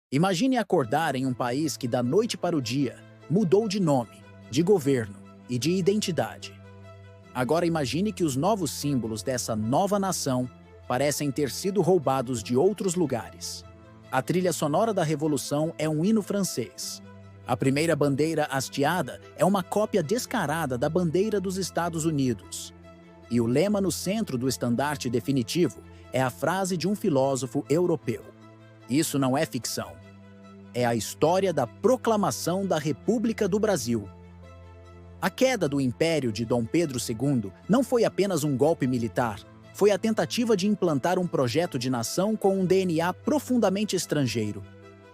Imagine acordar em um país que, da noite para o dia, mudou de nome, de governo e de identidade. Agora imagine que os novos símbolos dessa nova nação parecem ter sido roubados de outros lugares. A trilha sonora da Revolução é um hino francês. A primeira bandeira hasteada é uma cópia descarada da bandeira dos Estados Unidos. E o lema no centro do estandarte definitivo é a frase de um filósofo europeu: "Isso não é ficção. É a história da proclamação da República do Brasil." A queda do Império de Dom Pedro II não foi apenas um golpe militar, foi a tentativa de implantar um projeto de nação com um DNA profundamente estrangeiro.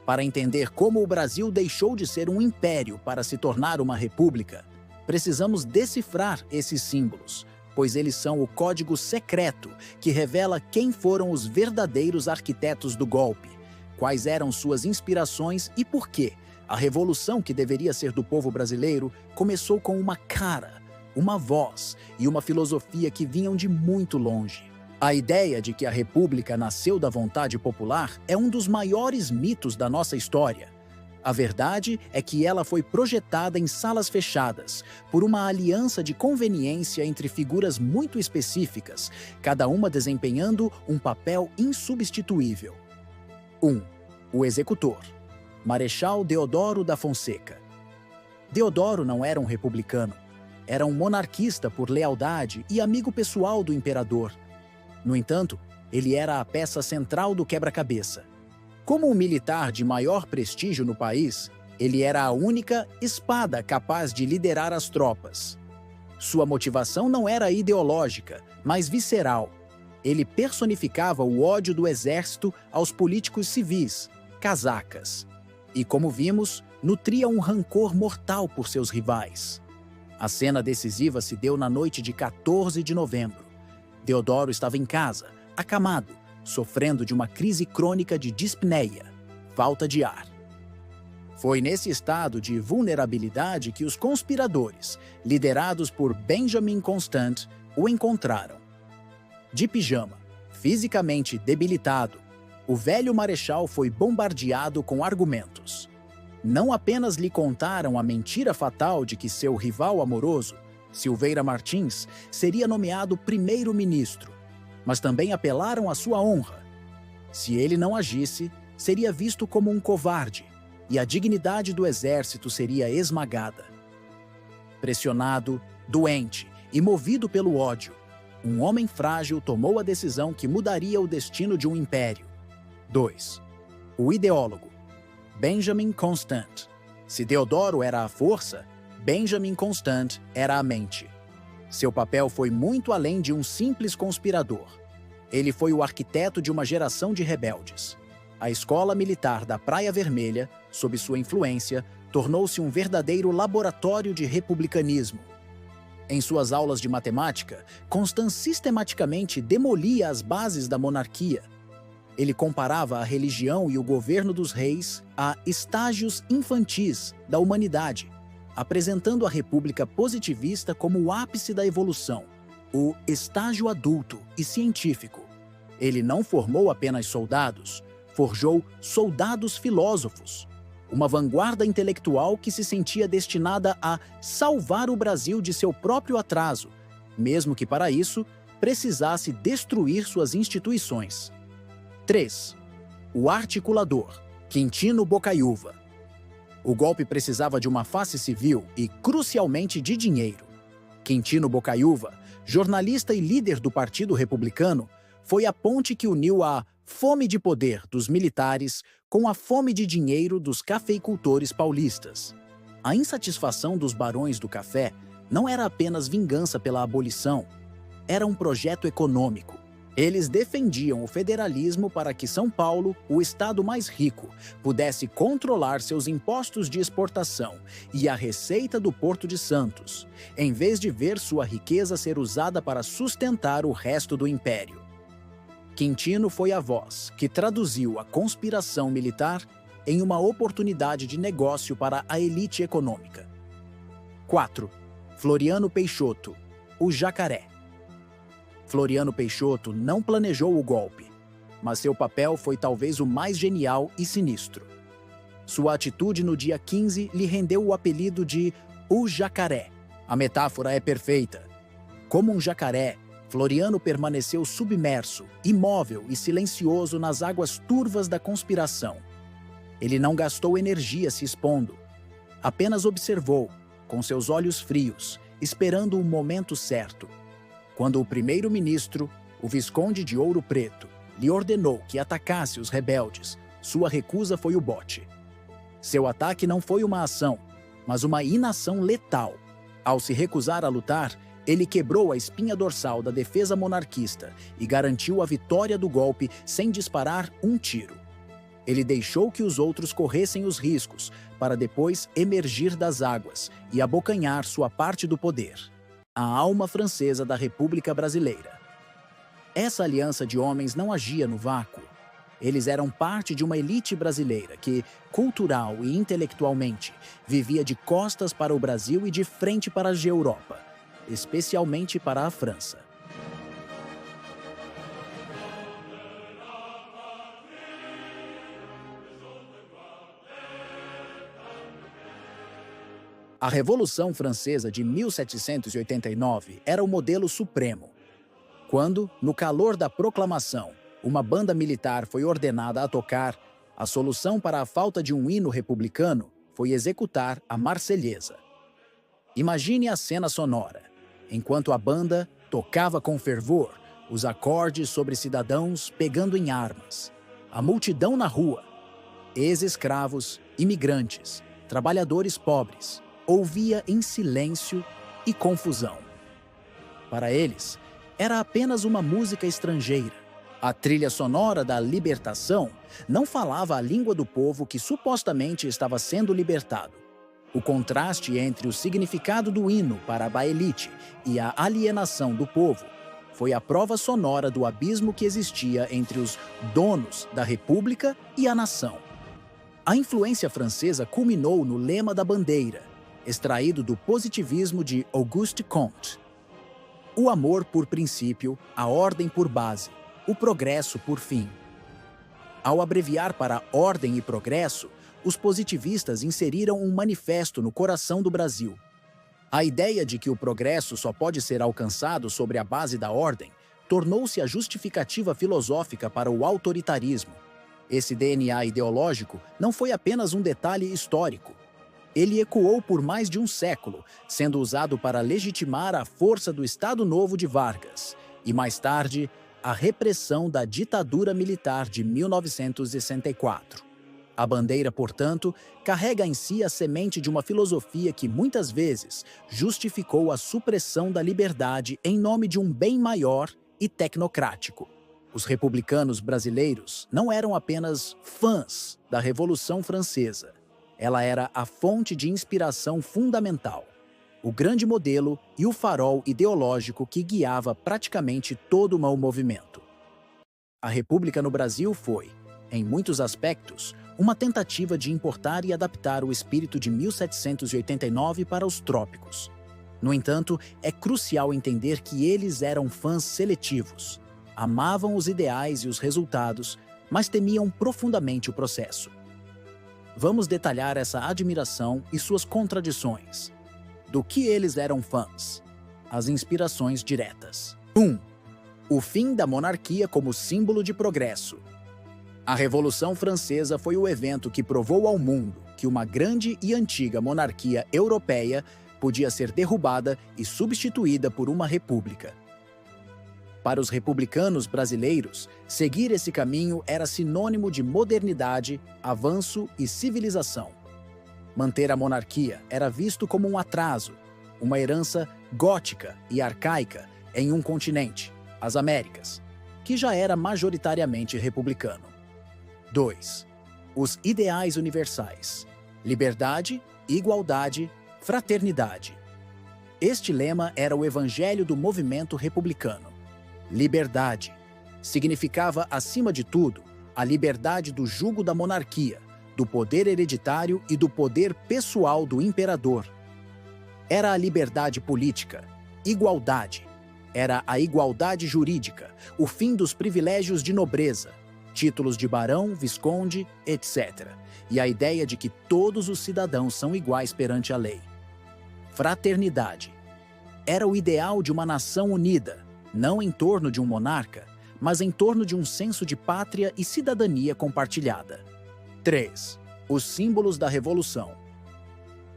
Para entender como o Brasil deixou de ser um império para se tornar uma república, precisamos decifrar esses símbolos, pois eles são o código secreto que revela quem foram os verdadeiros arquitetos do golpe, quais eram suas inspirações e por quê a revolução, que deveria ser do povo brasileiro, começou com uma cara, uma voz e uma filosofia que vinham de muito longe. A ideia de que a República nasceu da vontade popular é um dos maiores mitos da nossa história. A verdade é que ela foi projetada em salas fechadas, por uma aliança de conveniência entre figuras muito específicas, cada uma desempenhando um papel insubstituível. 1. O executor. Marechal Deodoro da Fonseca. Deodoro não era um republicano. Era um monarquista por lealdade e amigo pessoal do imperador. No entanto, ele era a peça central do quebra-cabeça. Como um militar de maior prestígio no país, ele era a única espada capaz de liderar as tropas. Sua motivação não era ideológica, mas visceral. Ele personificava o ódio do exército aos políticos civis, casacas. E, como vimos, nutria um rancor mortal por seus rivais. A cena decisiva se deu na noite de 14 de novembro. Deodoro estava em casa, acamado, sofrendo de uma crise crônica de dispneia, falta de ar. Foi nesse estado de vulnerabilidade que os conspiradores, liderados por Benjamin Constant, o encontraram. De pijama, fisicamente debilitado, o velho marechal foi bombardeado com argumentos. Não apenas lhe contaram a mentira fatal de que seu rival amoroso, Silveira Martins, seria nomeado primeiro-ministro, mas também apelaram à sua honra. Se ele não agisse, seria visto como um covarde e a dignidade do exército seria esmagada. Pressionado, doente e movido pelo ódio, um homem frágil tomou a decisão que mudaria o destino de um império. 2. O ideólogo. Benjamin Constant. Se Deodoro era a força, Benjamin Constant era a mente. Seu papel foi muito além de um simples conspirador. Ele foi o arquiteto de uma geração de rebeldes. A escola militar da Praia Vermelha, sob sua influência, tornou-se um verdadeiro laboratório de republicanismo. Em suas aulas de matemática, Constant sistematicamente demolia as bases da monarquia. Ele comparava a religião e o governo dos reis a estágios infantis da humanidade, apresentando a República positivista como o ápice da evolução, o estágio adulto e científico. Ele não formou apenas soldados, forjou soldados filósofos, uma vanguarda intelectual que se sentia destinada a salvar o Brasil de seu próprio atraso, mesmo que para isso precisasse destruir suas instituições. 3. O articulador, Quintino Bocaiúva. O golpe precisava de uma face civil e, crucialmente, de dinheiro. Quintino Bocaiúva, jornalista e líder do Partido Republicano, foi a ponte que uniu a fome de poder dos militares com a fome de dinheiro dos cafeicultores paulistas. A insatisfação dos barões do café não era apenas vingança pela abolição, era um projeto econômico. Eles defendiam o federalismo para que São Paulo, o estado mais rico, pudesse controlar seus impostos de exportação e a receita do Porto de Santos, em vez de ver sua riqueza ser usada para sustentar o resto do império. Quintino foi a voz que traduziu a conspiração militar em uma oportunidade de negócio para a elite econômica. 4. Floriano Peixoto, o Jacaré. Floriano Peixoto não planejou o golpe, mas seu papel foi talvez o mais genial e sinistro. Sua atitude no dia 15 lhe rendeu o apelido de o Jacaré. A metáfora é perfeita. Como um jacaré, Floriano permaneceu submerso, imóvel e silencioso nas águas turvas da conspiração. Ele não gastou energia se expondo. Apenas observou, com seus olhos frios, esperando o momento certo. Quando o primeiro-ministro, o Visconde de Ouro Preto, lhe ordenou que atacasse os rebeldes, sua recusa foi o bote. Seu ataque não foi uma ação, mas uma inação letal. Ao se recusar a lutar, ele quebrou a espinha dorsal da defesa monarquista e garantiu a vitória do golpe sem disparar um tiro. Ele deixou que os outros corressem os riscos, para depois emergir das águas e abocanhar sua parte do poder. A alma francesa da República Brasileira. Essa aliança de homens não agia no vácuo. Eles eram parte de uma elite brasileira que, cultural e intelectualmente, vivia de costas para o Brasil e de frente para a Europa, especialmente para a França. A Revolução Francesa de 1789 era o modelo supremo. Quando, no calor da proclamação, uma banda militar foi ordenada a tocar, a solução para a falta de um hino republicano foi executar a Marselhesa. Imagine a cena sonora. Enquanto a banda tocava com fervor, os acordes sobre cidadãos pegando em armas. A multidão na rua, ex-escravos, imigrantes, trabalhadores pobres, ouvia em silêncio e confusão. Para eles, era apenas uma música estrangeira. A trilha sonora da libertação não falava a língua do povo que supostamente estava sendo libertado. O contraste entre o significado do hino para a elite e a alienação do povo foi a prova sonora do abismo que existia entre os donos da República e a nação. A influência francesa culminou no lema da bandeira, extraído do positivismo de Auguste Comte. O amor por princípio, a ordem por base, o progresso por fim. Ao abreviar para ordem e progresso, os positivistas inseriram um manifesto no coração do Brasil. A ideia de que o progresso só pode ser alcançado sobre a base da ordem tornou-se a justificativa filosófica para o autoritarismo. Esse DNA ideológico não foi apenas um detalhe histórico. Ele ecoou por mais de um século, sendo usado para legitimar a força do Estado Novo de Vargas e, mais tarde, a repressão da ditadura militar de 1964. A bandeira, portanto, carrega em si a semente de uma filosofia que muitas vezes justificou a supressão da liberdade em nome de um bem maior e tecnocrático. Os republicanos brasileiros não eram apenas fãs da Revolução Francesa. Ela era a fonte de inspiração fundamental, o grande modelo e o farol ideológico que guiava praticamente todo o movimento. A República no Brasil foi, em muitos aspectos, uma tentativa de importar e adaptar o espírito de 1789 para os trópicos. No entanto, é crucial entender que eles eram fãs seletivos. Amavam os ideais e os resultados, mas temiam profundamente o processo. Vamos detalhar essa admiração e suas contradições. Do que eles eram fãs? As inspirações diretas. 1. O fim da monarquia como símbolo de progresso. A Revolução Francesa foi o evento que provou ao mundo que uma grande e antiga monarquia europeia podia ser derrubada e substituída por uma república. Para os republicanos brasileiros, seguir esse caminho era sinônimo de modernidade, avanço e civilização. Manter a monarquia era visto como um atraso, uma herança gótica e arcaica em um continente, as Américas, que já era majoritariamente republicano. 2. Os ideais universais: liberdade, igualdade, fraternidade. Este lema era o evangelho do movimento republicano. Liberdade significava, acima de tudo, a liberdade do jugo da monarquia, do poder hereditário e do poder pessoal do imperador. Era a liberdade política. Igualdade era a igualdade jurídica, o fim dos privilégios de nobreza. títulos de barão, visconde, etc., e a ideia de que todos os cidadãos são iguais perante a lei. Fraternidade. Era o ideal de uma nação unida, não em torno de um monarca, mas em torno de um senso de pátria e cidadania compartilhada. 3. Os símbolos da Revolução.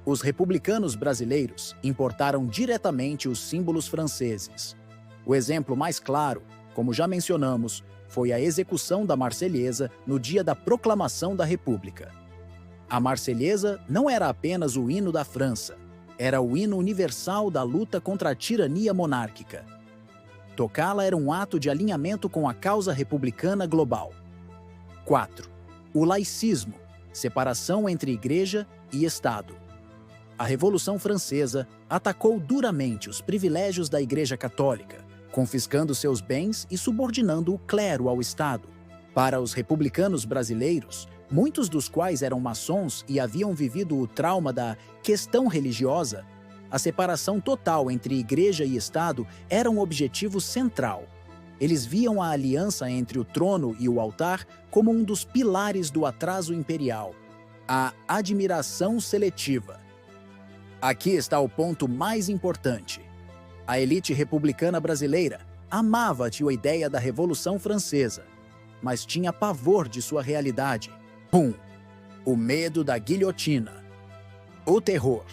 Os republicanos brasileiros importaram diretamente os símbolos franceses. O exemplo mais claro, como já mencionamos, foi a execução da Marselhesa no dia da proclamação da República. A Marselhesa não era apenas o hino da França, era o hino universal da luta contra a tirania monárquica. Tocá-la era um ato de alinhamento com a causa republicana global. 4. O laicismo, separação entre Igreja e Estado. A Revolução Francesa atacou duramente os privilégios da Igreja Católica, confiscando seus bens e subordinando o clero ao Estado. Para os republicanos brasileiros, muitos dos quais eram maçons e haviam vivido o trauma da questão religiosa, a separação total entre Igreja e Estado era um objetivo central. Eles viam a aliança entre o trono e o altar como um dos pilares do atraso imperial, a admiração seletiva. Aqui está o ponto mais importante. A elite republicana brasileira amava a ideia da Revolução Francesa, mas tinha pavor de sua realidade. O medo da guilhotina. O terror.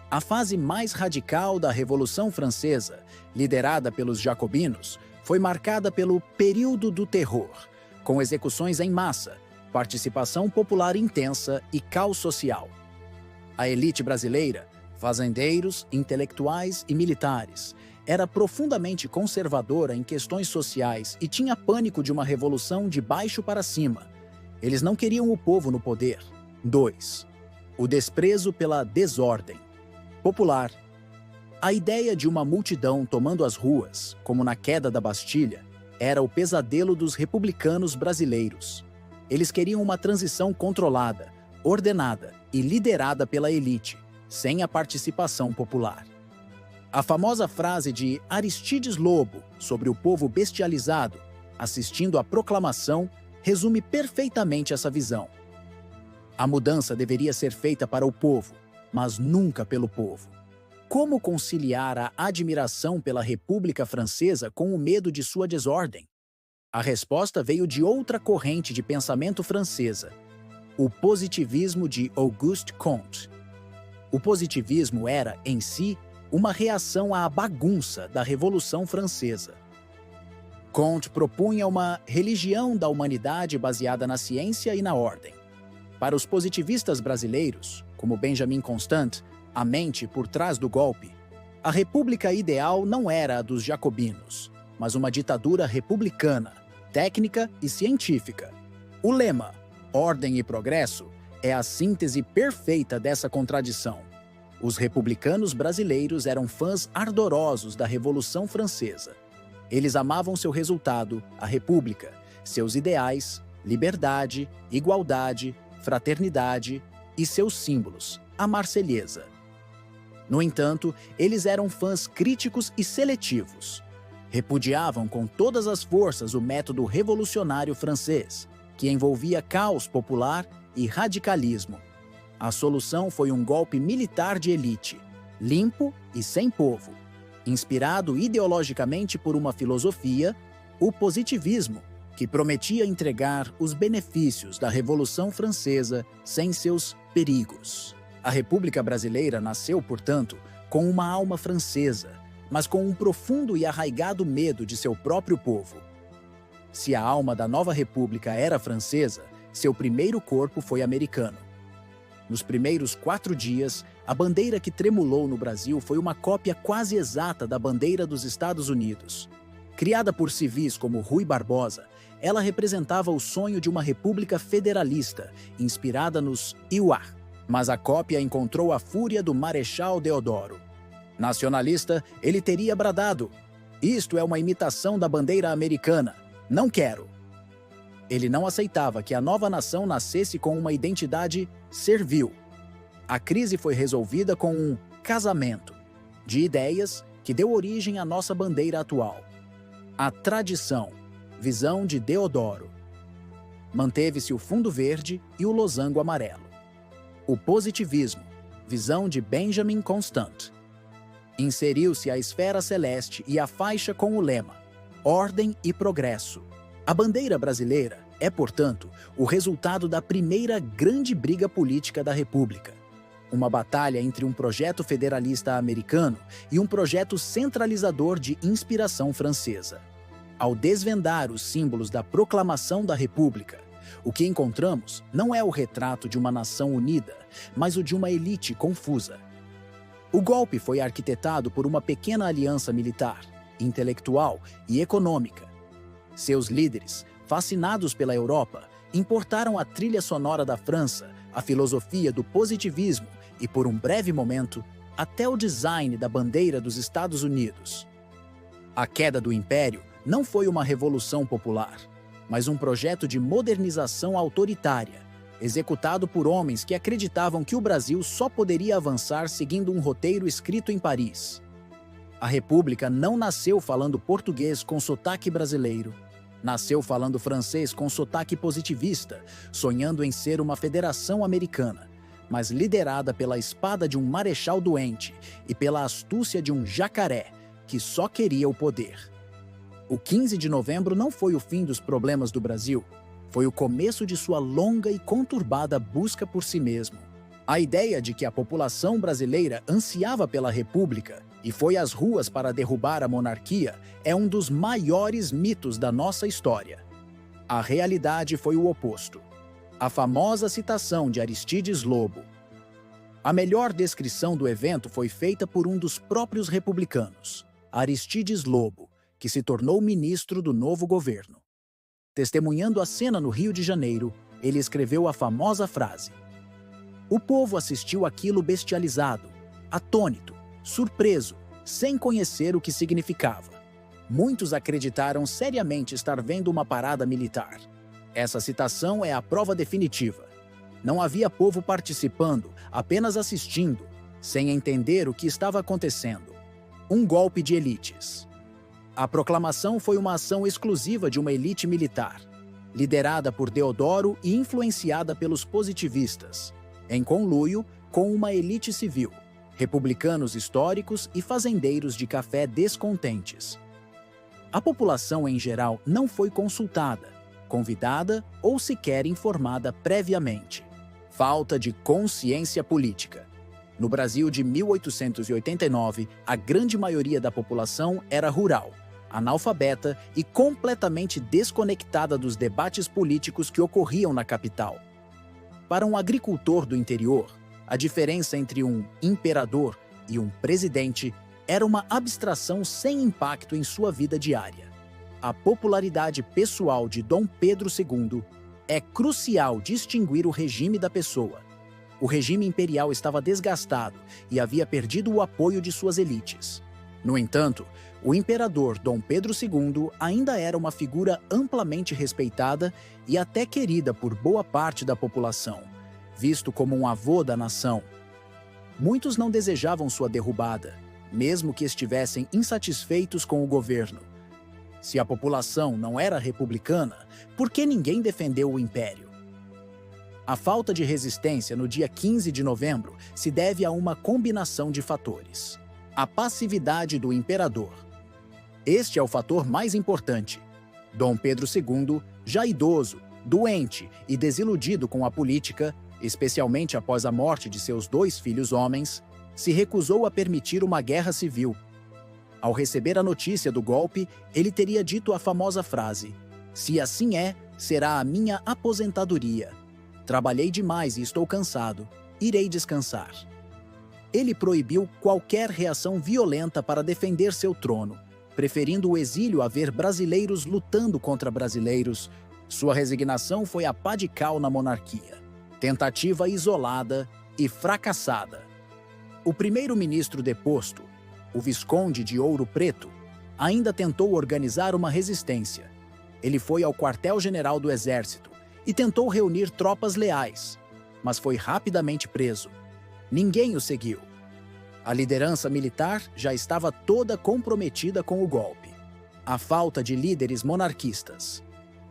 A fase mais radical da Revolução Francesa, liderada pelos jacobinos, foi marcada pelo período do terror, com execuções em massa, participação popular intensa e caos social. A elite brasileira, fazendeiros, intelectuais e militares, era profundamente conservadora em questões sociais e tinha pânico de uma revolução de baixo para cima. Eles não queriam o povo no poder. 2. O desprezo pela desordem. Popular. A ideia de uma multidão tomando as ruas, como na queda da Bastilha, era o pesadelo dos republicanos brasileiros. Eles queriam uma transição controlada, ordenada e liderada pela elite, sem a participação popular. A famosa frase de Aristides Lobo sobre o povo bestializado, assistindo à proclamação, resume perfeitamente essa visão. A mudança deveria ser feita para o povo, mas nunca pelo povo. Como conciliar a admiração pela República Francesa com o medo de sua desordem? A resposta veio de outra corrente de pensamento francesa, o positivismo de Auguste Comte. O positivismo era, em si, uma reação à bagunça da Revolução Francesa. Comte propunha uma religião da humanidade baseada na ciência e na ordem. Para os positivistas brasileiros, como Benjamin Constant, a mente por trás do golpe, a república ideal não era a dos jacobinos, mas uma ditadura republicana, técnica e científica. O lema, ordem e progresso, é a síntese perfeita dessa contradição. Os republicanos brasileiros eram fãs ardorosos da Revolução Francesa. Eles amavam seu resultado, a República, seus ideais, liberdade, igualdade, fraternidade e seus símbolos, a Marselhesa. No entanto, eles eram fãs críticos e seletivos. Repudiavam com todas as forças o método revolucionário francês, que envolvia caos popular e radicalismo. A solução foi um golpe militar de elite, limpo e sem povo, inspirado ideologicamente por uma filosofia, o positivismo, que prometia entregar os benefícios da Revolução Francesa sem seus perigos. A República Brasileira nasceu, portanto, com uma alma francesa, mas com um profundo e arraigado medo de seu próprio povo. Se a alma da nova república era francesa, seu primeiro corpo foi americano. Nos primeiros 4 dias, a bandeira que tremulou no Brasil foi uma cópia quase exata da bandeira dos Estados Unidos. Criada por civis como Rui Barbosa, ela representava o sonho de uma república federalista, inspirada nos Iuá. Mas a cópia encontrou a fúria do Marechal Deodoro. Nacionalista, ele teria bradado: "Isto é uma imitação da bandeira americana. Não quero." Ele não aceitava que a nova nação nascesse com uma identidade servil. A crise foi resolvida com um casamento de ideias que deu origem à nossa bandeira atual. A tradição, visão de Deodoro. Manteve-se o fundo verde e o losango amarelo. O positivismo, visão de Benjamin Constant. Inseriu-se a esfera celeste e a faixa com o lema Ordem e Progresso. A bandeira brasileira é, portanto, o resultado da primeira grande briga política da República. Uma batalha entre um projeto federalista americano e um projeto centralizador de inspiração francesa. Ao desvendar os símbolos da proclamação da República, o que encontramos não é o retrato de uma nação unida, mas o de uma elite confusa. O golpe foi arquitetado por uma pequena aliança militar, intelectual e econômica. Seus líderes, fascinados pela Europa, importaram a trilha sonora da França, a filosofia do positivismo e, por um breve momento, até o design da bandeira dos Estados Unidos. A queda do Império não foi uma revolução popular, mas um projeto de modernização autoritária, executado por homens que acreditavam que o Brasil só poderia avançar seguindo um roteiro escrito em Paris. A República não nasceu falando português com sotaque brasileiro. Nasceu falando francês com sotaque positivista, sonhando em ser uma federação americana, mas liderada pela espada de um marechal doente e pela astúcia de um jacaré que só queria o poder. O 15 de novembro não foi o fim dos problemas do Brasil, foi o começo de sua longa e conturbada busca por si mesmo. A ideia de que a população brasileira ansiava pela República e foi às ruas para derrubar a monarquia é um dos maiores mitos da nossa história. A realidade foi o oposto. A famosa citação de Aristides Lobo. A melhor descrição do evento foi feita por um dos próprios republicanos, Aristides Lobo, que se tornou ministro do novo governo. Testemunhando a cena no Rio de Janeiro, ele escreveu a famosa frase: "O povo assistiu aquilo bestializado, atônito, surpreso, sem conhecer o que significava. Muitos acreditaram seriamente estar vendo uma parada militar." Essa citação é a prova definitiva. Não havia povo participando, apenas assistindo, sem entender o que estava acontecendo. Um golpe de elites. A proclamação foi uma ação exclusiva de uma elite militar, liderada por Deodoro e influenciada pelos positivistas, em conluio com uma elite civil, republicanos históricos e fazendeiros de café descontentes. A população em geral não foi consultada, convidada ou sequer informada previamente. Falta de consciência política. No Brasil de 1889, a grande maioria da população era rural, analfabeta e completamente desconectada dos debates políticos que ocorriam na capital. Para um agricultor do interior, a diferença entre um imperador e um presidente era uma abstração sem impacto em sua vida diária. A popularidade pessoal de Dom Pedro II é crucial distinguir o regime da pessoa. O regime imperial estava desgastado e havia perdido o apoio de suas elites. No entanto, o imperador Dom Pedro II ainda era uma figura amplamente respeitada e até querida por boa parte da população, visto como um avô da nação. Muitos não desejavam sua derrubada, mesmo que estivessem insatisfeitos com o governo. Se a população não era republicana, por que ninguém defendeu o império? A falta de resistência no dia 15 de novembro se deve a uma combinação de fatores. A passividade do imperador. Este é o fator mais importante. Dom Pedro II, já idoso, doente e desiludido com a política, especialmente após a morte de seus 2 filhos homens, se recusou a permitir uma guerra civil. Ao receber a notícia do golpe, ele teria dito a famosa frase: "Se assim é, será a minha aposentadoria. Trabalhei demais e estou cansado. Irei descansar." Ele proibiu qualquer reação violenta para defender seu trono, preferindo o exílio a ver brasileiros lutando contra brasileiros. Sua resignação foi a pá de cal na monarquia. Tentativa isolada e fracassada. O primeiro-ministro deposto, o Visconde de Ouro Preto, ainda tentou organizar uma resistência. Ele foi ao quartel-general do Exército e tentou reunir tropas leais, mas foi rapidamente preso. Ninguém o seguiu. A liderança militar já estava toda comprometida com o golpe. A falta de líderes monarquistas.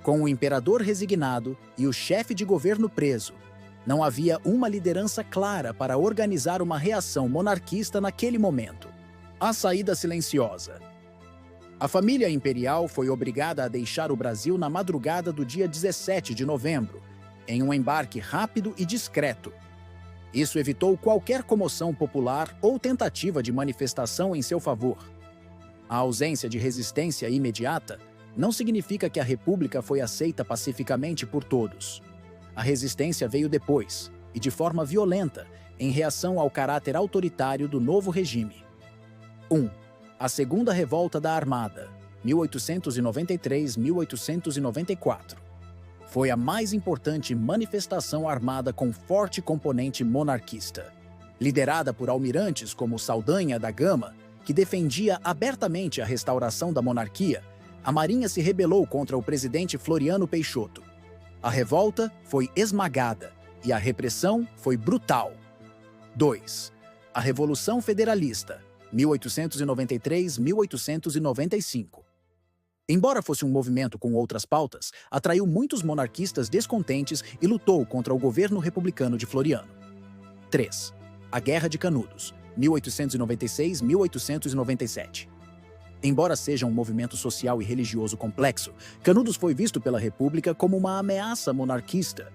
Com o imperador resignado e o chefe de governo preso, não havia uma liderança clara para organizar uma reação monarquista naquele momento. A saída silenciosa. A família imperial foi obrigada a deixar o Brasil na madrugada do dia 17 de novembro, em um embarque rápido e discreto. Isso evitou qualquer comoção popular ou tentativa de manifestação em seu favor. A ausência de resistência imediata não significa que a República foi aceita pacificamente por todos. A resistência veio depois, e de forma violenta, em reação ao caráter autoritário do novo regime. 1. A Segunda Revolta da Armada, 1893-1894. Foi a mais importante manifestação armada com forte componente monarquista. Liderada por almirantes como Saldanha da Gama, que defendia abertamente a restauração da monarquia, a Marinha se rebelou contra o presidente Floriano Peixoto. A revolta foi esmagada e a repressão foi brutal. 2. A Revolução Federalista, 1893-1895. Embora fosse um movimento com outras pautas, atraiu muitos monarquistas descontentes e lutou contra o governo republicano de Floriano. 3. A Guerra de Canudos, 1896-1897. Embora seja um movimento social e religioso complexo, Canudos foi visto pela República como uma ameaça monarquista.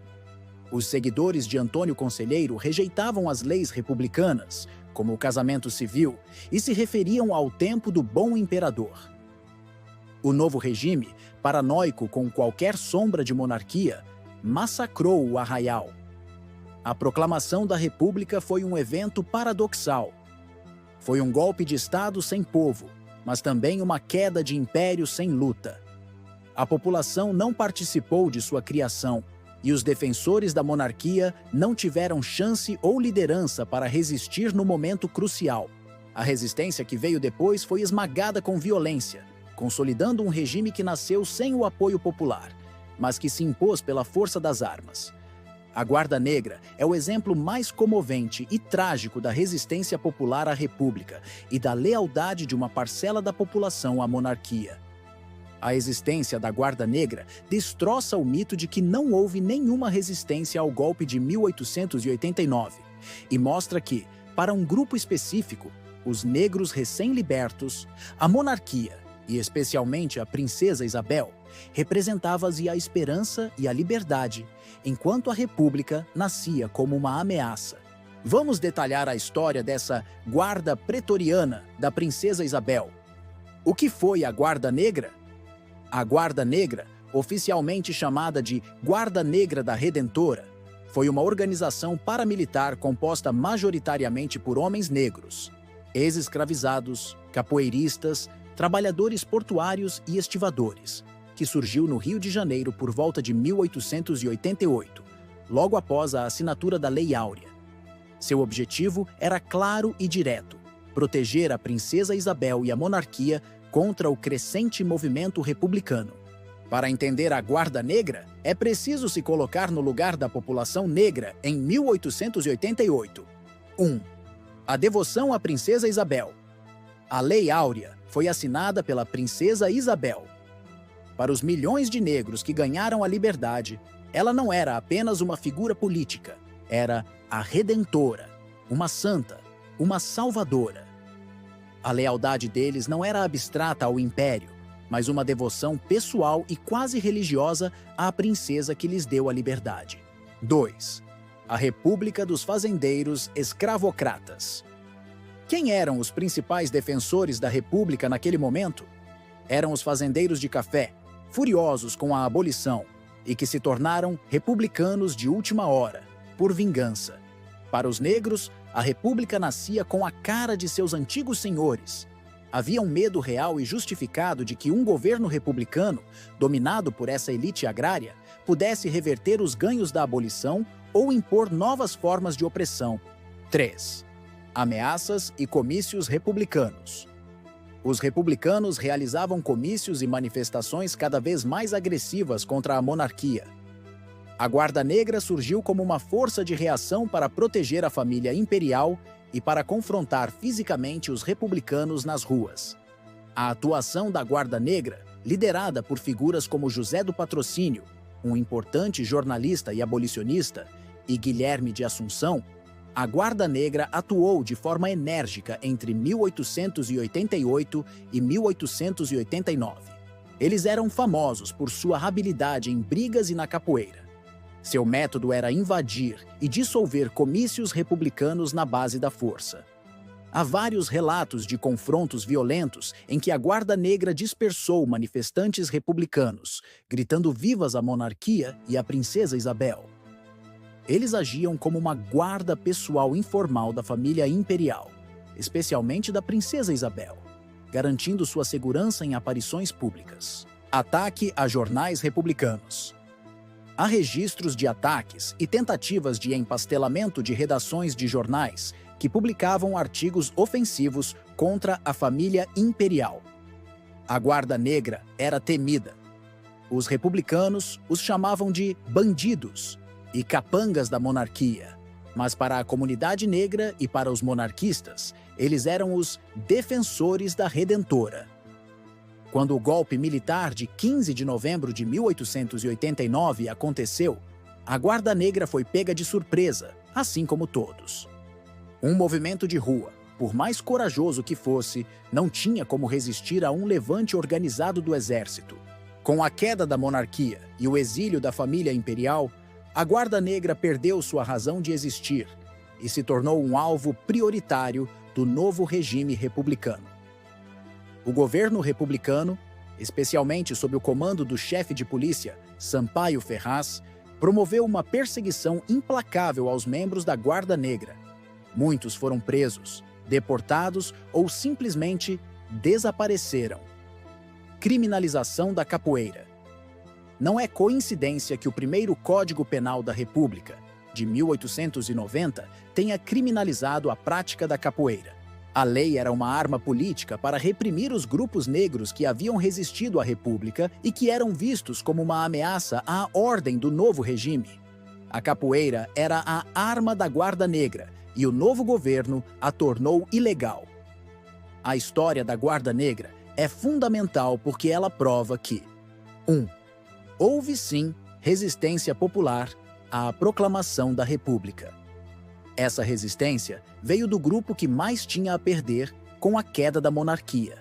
Os seguidores de Antônio Conselheiro rejeitavam as leis republicanas, como o casamento civil, e se referiam ao tempo do bom imperador. O novo regime, paranoico com qualquer sombra de monarquia, massacrou o arraial. A proclamação da República foi um evento paradoxal. Foi um golpe de Estado sem povo, mas também uma queda de império sem luta. A população não participou de sua criação, e os defensores da monarquia não tiveram chance ou liderança para resistir no momento crucial. A resistência que veio depois foi esmagada com violência, consolidando um regime que nasceu sem o apoio popular, mas que se impôs pela força das armas. A Guarda Negra é o exemplo mais comovente e trágico da resistência popular à República e da lealdade de uma parcela da população à monarquia. A existência da Guarda Negra destroça o mito de que não houve nenhuma resistência ao golpe de 1889 e mostra que, para um grupo específico, os negros recém-libertos, a monarquia, e especialmente a princesa Isabel, representava-se a esperança e a liberdade, enquanto a República nascia como uma ameaça. Vamos detalhar a história dessa Guarda Pretoriana da princesa Isabel. O que foi a Guarda Negra? A Guarda Negra, oficialmente chamada de Guarda Negra da Redentora, foi uma organização paramilitar composta majoritariamente por homens negros, ex-escravizados, capoeiristas, trabalhadores portuários e estivadores, que surgiu no Rio de Janeiro por volta de 1888, logo após a assinatura da Lei Áurea. Seu objetivo era claro e direto: proteger a princesa Isabel e a monarquia contra o crescente movimento republicano. Para entender a Guarda Negra, é preciso se colocar no lugar da população negra em 1888. 1. A devoção à princesa Isabel. A Lei Áurea foi assinada pela princesa Isabel. Para os milhões de negros que ganharam a liberdade, ela não era apenas uma figura política, era a Redentora, uma santa, uma salvadora. A lealdade deles não era abstrata ao império, mas uma devoção pessoal e quase religiosa à princesa que lhes deu a liberdade. 2. A República dos Fazendeiros Escravocratas. Quem eram os principais defensores da República naquele momento? Eram os fazendeiros de café, furiosos com a abolição, e que se tornaram republicanos de última hora, por vingança. Para os negros, a República nascia com a cara de seus antigos senhores. Havia um medo real e justificado de que um governo republicano, dominado por essa elite agrária, pudesse reverter os ganhos da abolição ou impor novas formas de opressão. 3. Ameaças e comícios republicanos. Os republicanos realizavam comícios e manifestações cada vez mais agressivas contra a monarquia. A Guarda Negra surgiu como uma força de reação para proteger a família imperial e para confrontar fisicamente os republicanos nas ruas. A atuação da Guarda Negra liderada por figuras como José do Patrocínio, um importante jornalista e abolicionista, e Guilherme de Assunção, a Guarda Negra atuou de forma enérgica entre 1888 e 1889. Eles eram famosos por sua habilidade em brigas e na capoeira. Seu método era invadir e dissolver comícios republicanos na base da força. Há vários relatos de confrontos violentos em que a Guarda Negra dispersou manifestantes republicanos, gritando vivas a monarquia e a princesa Isabel. Eles agiam como uma guarda pessoal informal da família imperial, especialmente da princesa Isabel, garantindo sua segurança em aparições públicas. Ataque a jornais republicanos. Há registros de ataques e tentativas de empastelamento de redações de jornais que publicavam artigos ofensivos contra a família imperial. A Guarda Negra era temida. Os republicanos os chamavam de bandidos e capangas da monarquia, mas para a comunidade negra e para os monarquistas, eles eram os defensores da Redentora. Quando o golpe militar de 15 de novembro de 1889 aconteceu, a Guarda Negra foi pega de surpresa, assim como todos. Um movimento de rua, por mais corajoso que fosse, não tinha como resistir a um levante organizado do exército. Com a queda da monarquia e o exílio da família imperial, a Guarda Negra perdeu sua razão de existir e se tornou um alvo prioritário do novo regime republicano. O governo republicano, especialmente sob o comando do chefe de polícia, Sampaio Ferraz, promoveu uma perseguição implacável aos membros da Guarda Negra. Muitos foram presos, deportados ou simplesmente desapareceram. Criminalização da capoeira. Não é coincidência que o primeiro Código Penal da República, de 1890, tenha criminalizado a prática da capoeira. A lei era uma arma política para reprimir os grupos negros que haviam resistido à República e que eram vistos como uma ameaça à ordem do novo regime. A capoeira era a arma da Guarda Negra e o novo governo a tornou ilegal. A história da Guarda Negra é fundamental porque ela prova que 1. Houve sim resistência popular à proclamação da República. Essa resistência veio do grupo que mais tinha a perder com a queda da monarquia: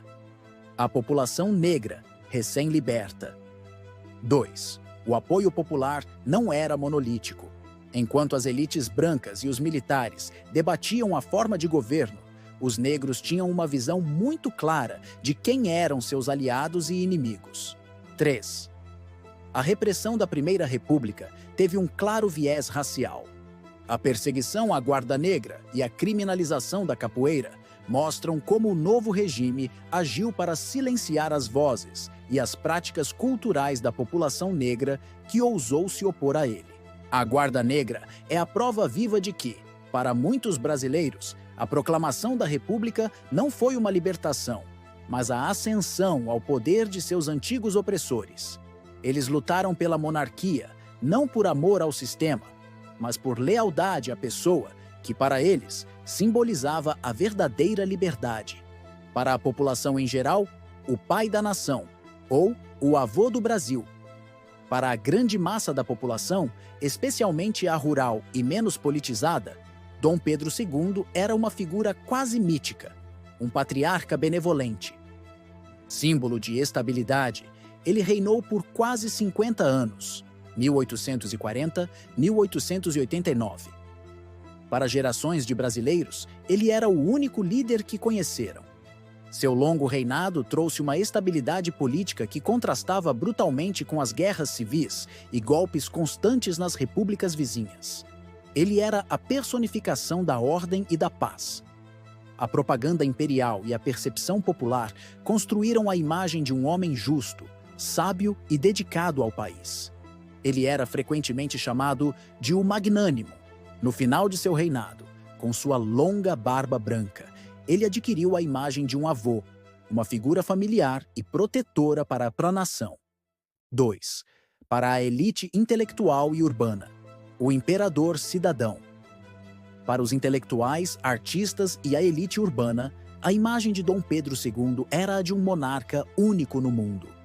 a população negra, recém-liberta. 2. O apoio popular não era monolítico. Enquanto as elites brancas e os militares debatiam a forma de governo, os negros tinham uma visão muito clara de quem eram seus aliados e inimigos. 3. A repressão da Primeira República teve um claro viés racial. A perseguição à Guarda Negra e a criminalização da capoeira mostram como o novo regime agiu para silenciar as vozes e as práticas culturais da população negra que ousou se opor a ele. A Guarda Negra é a prova viva de que, para muitos brasileiros, a proclamação da República não foi uma libertação, mas a ascensão ao poder de seus antigos opressores. Eles lutaram pela monarquia, não por amor ao sistema, mas por lealdade à pessoa, que para eles simbolizava a verdadeira liberdade. Para a população em geral, o pai da nação, ou o avô do Brasil. Para a grande massa da população, especialmente a rural e menos politizada, Dom Pedro II era uma figura quase mítica, um patriarca benevolente. Símbolo de estabilidade, ele reinou por quase 50 anos, 1840-1889. Para gerações de brasileiros, ele era o único líder que conheceram. Seu longo reinado trouxe uma estabilidade política que contrastava brutalmente com as guerras civis e golpes constantes nas repúblicas vizinhas. Ele era a personificação da ordem e da paz. A propaganda imperial e a percepção popular construíram a imagem de um homem justo, sábio e dedicado ao país. Ele era frequentemente chamado de o Magnânimo. No final de seu reinado, com sua longa barba branca, ele adquiriu a imagem de um avô, uma figura familiar e protetora para a nação. 2. Para a elite intelectual e urbana, o imperador cidadão. Para os intelectuais, artistas e a elite urbana, a imagem de Dom Pedro II era a de um monarca único no mundo.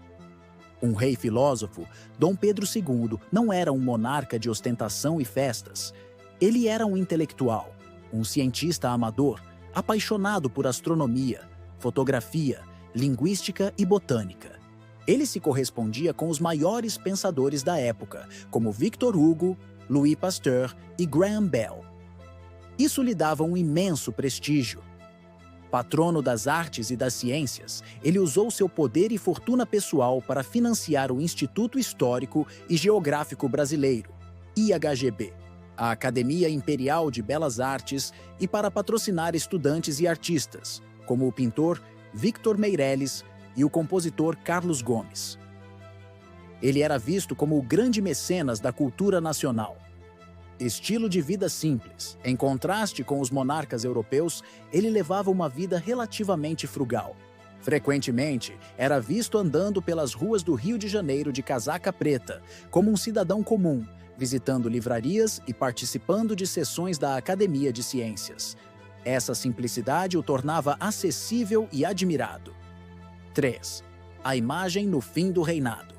Um rei filósofo, Dom Pedro II não era um monarca de ostentação e festas. Ele era um intelectual, um cientista amador, apaixonado por astronomia, fotografia, linguística e botânica. Ele se correspondia com os maiores pensadores da época, como Victor Hugo, Louis Pasteur e Graham Bell. Isso lhe dava um imenso prestígio. Patrono das artes e das ciências, ele usou seu poder e fortuna pessoal para financiar o Instituto Histórico e Geográfico Brasileiro, IHGB, a Academia Imperial de Belas Artes, e para patrocinar estudantes e artistas, como o pintor Victor Meirelles e o compositor Carlos Gomes. Ele era visto como o grande mecenas da cultura nacional. Estilo de vida simples. Em contraste com os monarcas europeus, ele levava uma vida relativamente frugal. Frequentemente, era visto andando pelas ruas do Rio de Janeiro de casaca preta, como um cidadão comum, visitando livrarias e participando de sessões da Academia de Ciências. Essa simplicidade o tornava acessível e admirado. 3. A imagem no fim do reinado.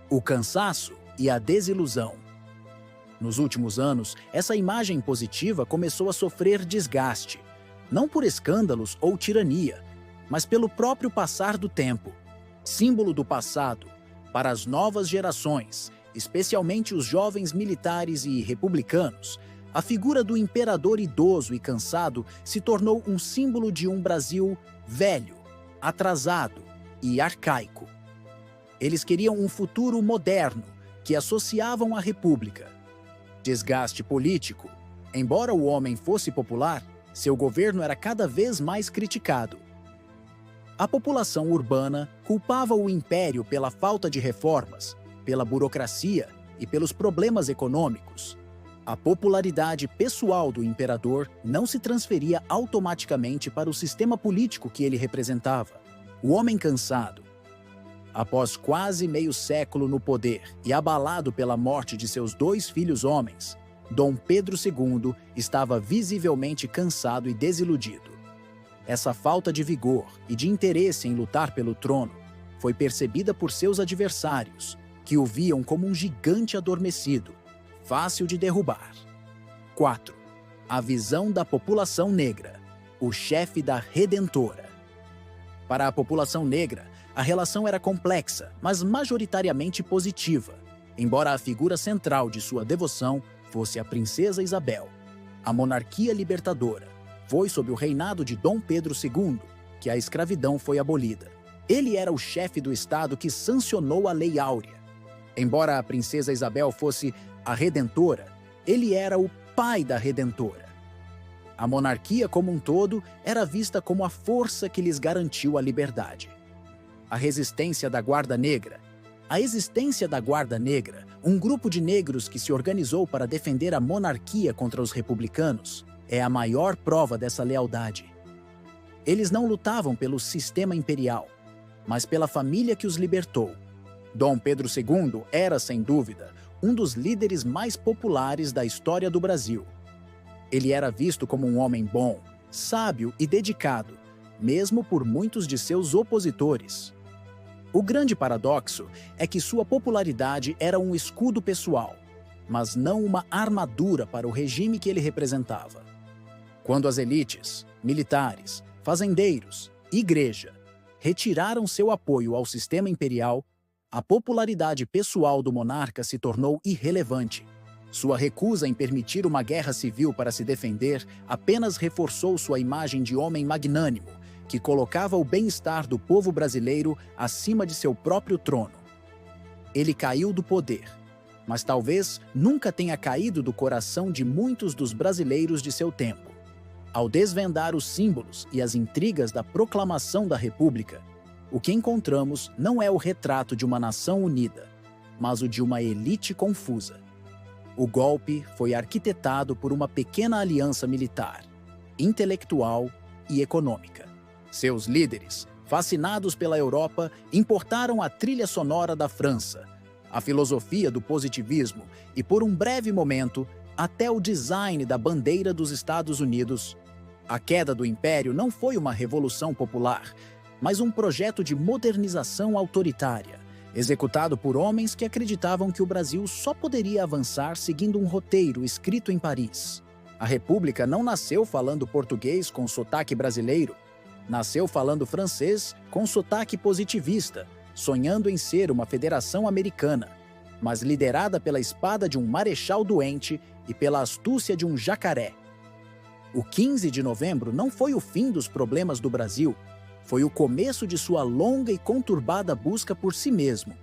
O cansaço e a desilusão. Nos últimos anos, essa imagem positiva começou a sofrer desgaste, não por escândalos ou tirania, mas pelo próprio passar do tempo. Símbolo do passado, para as novas gerações, especialmente os jovens militares e republicanos, a figura do imperador idoso e cansado se tornou um símbolo de um Brasil velho, atrasado e arcaico. Eles queriam um futuro moderno, que associavam à República. Desgaste político. Embora o homem fosse popular, seu governo era cada vez mais criticado. A população urbana culpava o império pela falta de reformas, pela burocracia e pelos problemas econômicos. A popularidade pessoal do imperador não se transferia automaticamente para o sistema político que ele representava. O homem cansado, após quase meio século no poder e abalado pela morte de seus 2 filhos homens, Dom Pedro II estava visivelmente cansado e desiludido. Essa falta de vigor e de interesse em lutar pelo trono foi percebida por seus adversários, que o viam como um gigante adormecido, fácil de derrubar. 4. A visão da população negra, o chefe da Redentora. Para a população negra, a relação era complexa, mas majoritariamente positiva, embora a figura central de sua devoção fosse a princesa Isabel. A monarquia libertadora foi sob o reinado de Dom Pedro II que a escravidão foi abolida. Ele era o chefe do Estado que sancionou a Lei Áurea. Embora a princesa Isabel fosse a Redentora, ele era o pai da Redentora. A monarquia como um todo era vista como a força que lhes garantiu a liberdade. A resistência da Guarda Negra. A existência da Guarda Negra, um grupo de negros que se organizou para defender a monarquia contra os republicanos, é a maior prova dessa lealdade. Eles não lutavam pelo sistema imperial, mas pela família que os libertou. Dom Pedro II era, sem dúvida, um dos líderes mais populares da história do Brasil. Ele era visto como um homem bom, sábio e dedicado, mesmo por muitos de seus opositores. O grande paradoxo é que sua popularidade era um escudo pessoal, mas não uma armadura para o regime que ele representava. Quando as elites, militares, fazendeiros, igreja, retiraram seu apoio ao sistema imperial, a popularidade pessoal do monarca se tornou irrelevante. Sua recusa em permitir uma guerra civil para se defender apenas reforçou sua imagem de homem magnânimo, que colocava o bem-estar do povo brasileiro acima de seu próprio trono. Ele caiu do poder, mas talvez nunca tenha caído do coração de muitos dos brasileiros de seu tempo. Ao desvendar os símbolos e as intrigas da proclamação da República, o que encontramos não é o retrato de uma nação unida, mas o de uma elite confusa. O golpe foi arquitetado por uma pequena aliança militar, intelectual e econômica. Seus líderes, fascinados pela Europa, importaram a trilha sonora da França, a filosofia do positivismo e, por um breve momento, até o design da bandeira dos Estados Unidos. A queda do Império não foi uma revolução popular, mas um projeto de modernização autoritária, executado por homens que acreditavam que o Brasil só poderia avançar seguindo um roteiro escrito em Paris. A República não nasceu falando português com sotaque brasileiro. Nasceu falando francês com sotaque positivista, sonhando em ser uma federação americana, mas liderada pela espada de um marechal doente e pela astúcia de um jacaré. O 15 de novembro não foi o fim dos problemas do Brasil, foi o começo de sua longa e conturbada busca por si mesmo.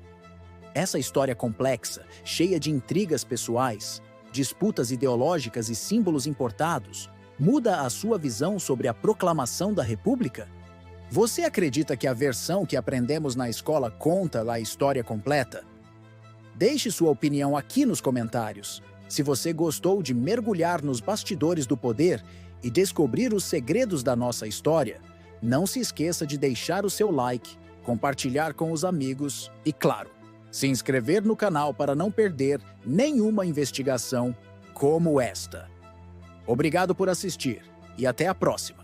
Essa história complexa, cheia de intrigas pessoais, disputas ideológicas e símbolos importados, muda a sua visão sobre a proclamação da República? Você acredita que a versão que aprendemos na escola conta a história completa? Deixe sua opinião aqui nos comentários. Se você gostou de mergulhar nos bastidores do poder e descobrir os segredos da nossa história, não se esqueça de deixar o seu like, compartilhar com os amigos e, claro, se inscrever no canal para não perder nenhuma investigação como esta. Obrigado por assistir e até a próxima!